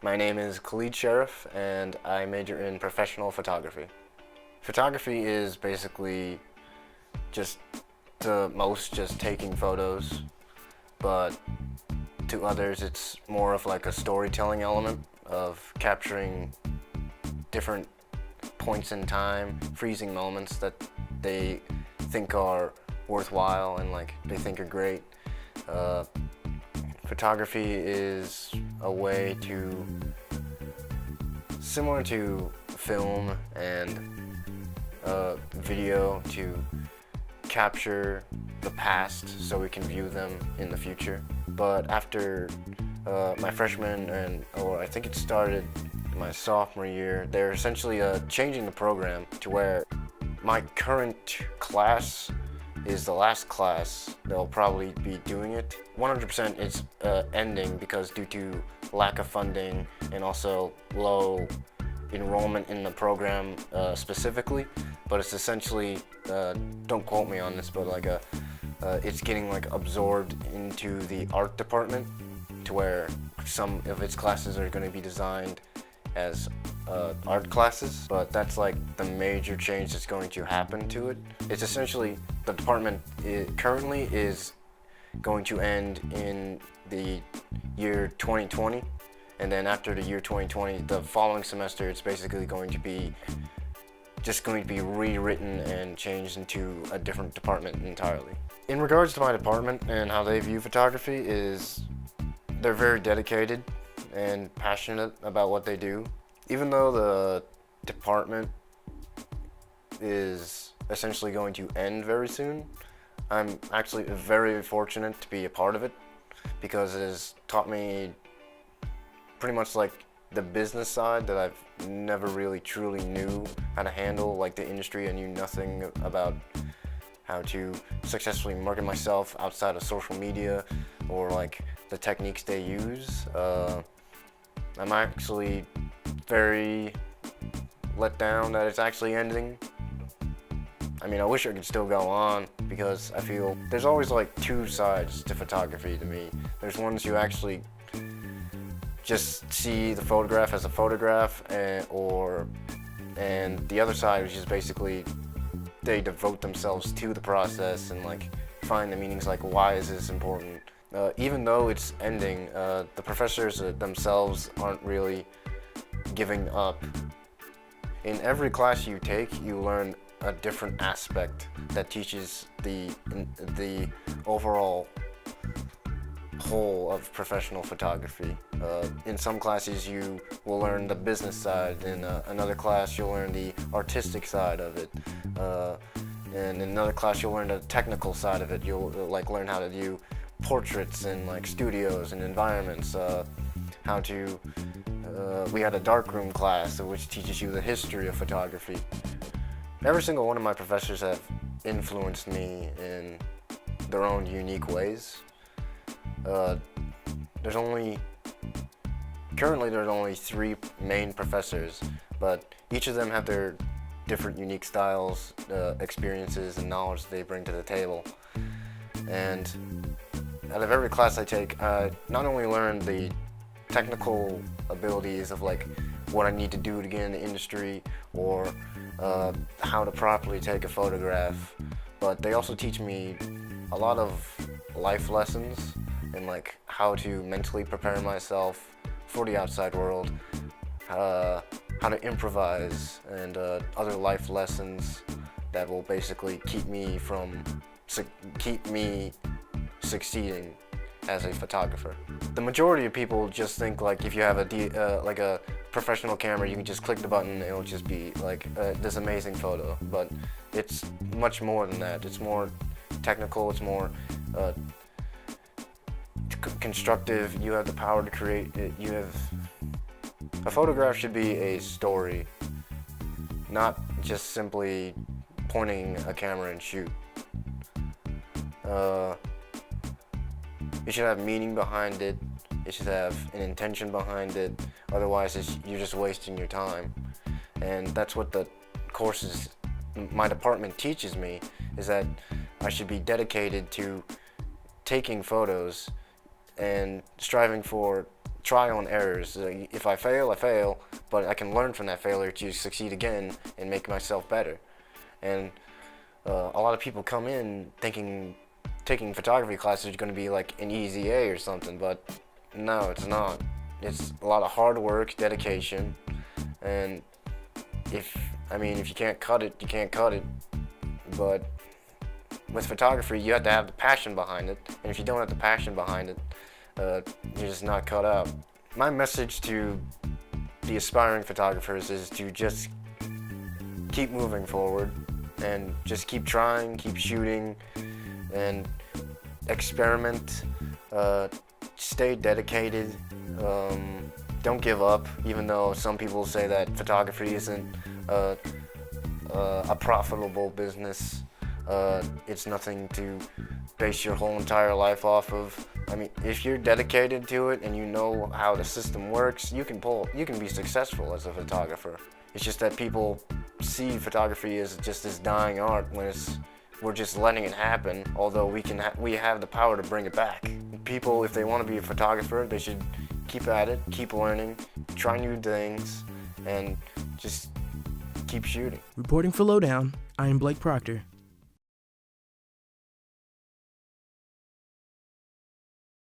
My name is Khalid Sheriff, and I major in professional photography. Photography is basically just to most just taking photos, but to others it's more of like a storytelling element of capturing different points in time, freezing moments that they think are worthwhile and like they think are great. Uh, Photography is a way to, similar to film and video, to capture the past so we can view them in the future. But after my freshman or I think it started my sophomore year, they're essentially changing the program to where my current class is the last class they'll probably be doing it. 100% it's ending because due to lack of funding and also low enrollment in the program specifically, but it's essentially, don't quote me on this, but like it's getting like absorbed into the art department to where some of its classes are going to be designed as art classes, but that's like the major change that's going to happen to it. It's essentially the department currently is going to end in the year 2020, and then after the year 2020, the following semester, it's basically going to be rewritten and changed into a different department entirely. In regards to my department and how they view photography is they're very dedicated and passionate about what they do. Even though the department is essentially going to end very soon, I'm actually very fortunate to be a part of it because it has taught me pretty much like the business side that I've never really truly knew how to handle, like the industry. I knew nothing about how to successfully market myself outside of social media or like the techniques they use. I'm actually very let down that it's actually ending. I mean, I wish I could still go on because I feel there's always like two sides to photography to me. There's ones you actually just see the photograph as a photograph, and the other side which is basically they devote themselves to the process and like find the meanings, like why is this important. Even though it's ending, the professors themselves aren't really giving up. In every class you take, you learn a different aspect that teaches the overall whole of professional photography. In some classes you will learn the business side, in another class you'll learn the artistic side of it, and in another class you'll learn the technical side of it. You'll like learn how to do portraits in like studios and environments, we had a darkroom class which teaches you the history of photography. Every single one of my professors have influenced me in their own unique ways. Currently there's only 3 main professors, but each of them have their different unique styles, experiences, and knowledge they bring to the table. And out of every class I take, I not only learn the technical abilities of like what I need to do to get in the industry or how to properly take a photograph, but they also teach me a lot of life lessons and like how to mentally prepare myself for the outside world, how to improvise, and other life lessons that will basically keep me succeeding as a photographer. The majority of people just think like if you have a professional camera, you can just click the button and it'll just be like this amazing photo. But it's much more than that. It's more technical. It's more constructive. You have the power to create. A photograph should be a story, not just simply pointing a camera and shoot. It should have meaning behind it. It should have an intention behind it. Otherwise, you're just wasting your time. And that's what the courses my department teaches me, is that I should be dedicated to taking photos and striving for trial and errors. If I fail, I fail, but I can learn from that failure to succeed again and make myself better. And a lot of people come in thinking taking photography classes is going to be like an easy A or something, but no, it's not. It's a lot of hard work, dedication, and if you can't cut it, you can't cut it. But with photography, you have to have the passion behind it, and if you don't have the passion behind it, you're just not cut out. My message to the aspiring photographers is to just keep moving forward and just keep trying, keep shooting, and experiment. Stay dedicated. Don't give up, even though some people say that photography isn't a profitable business. It's nothing to base your whole entire life off of. I mean, if you're dedicated to it and you know how the system works, you can be successful as a photographer. It's just that people see photography as just this dying art when we're just letting it happen, although we have the power to bring it back. People, if they want to be a photographer, they should keep at it, keep learning, try new things, and just keep shooting. Reporting for Lowdown, I am Blake Proctor.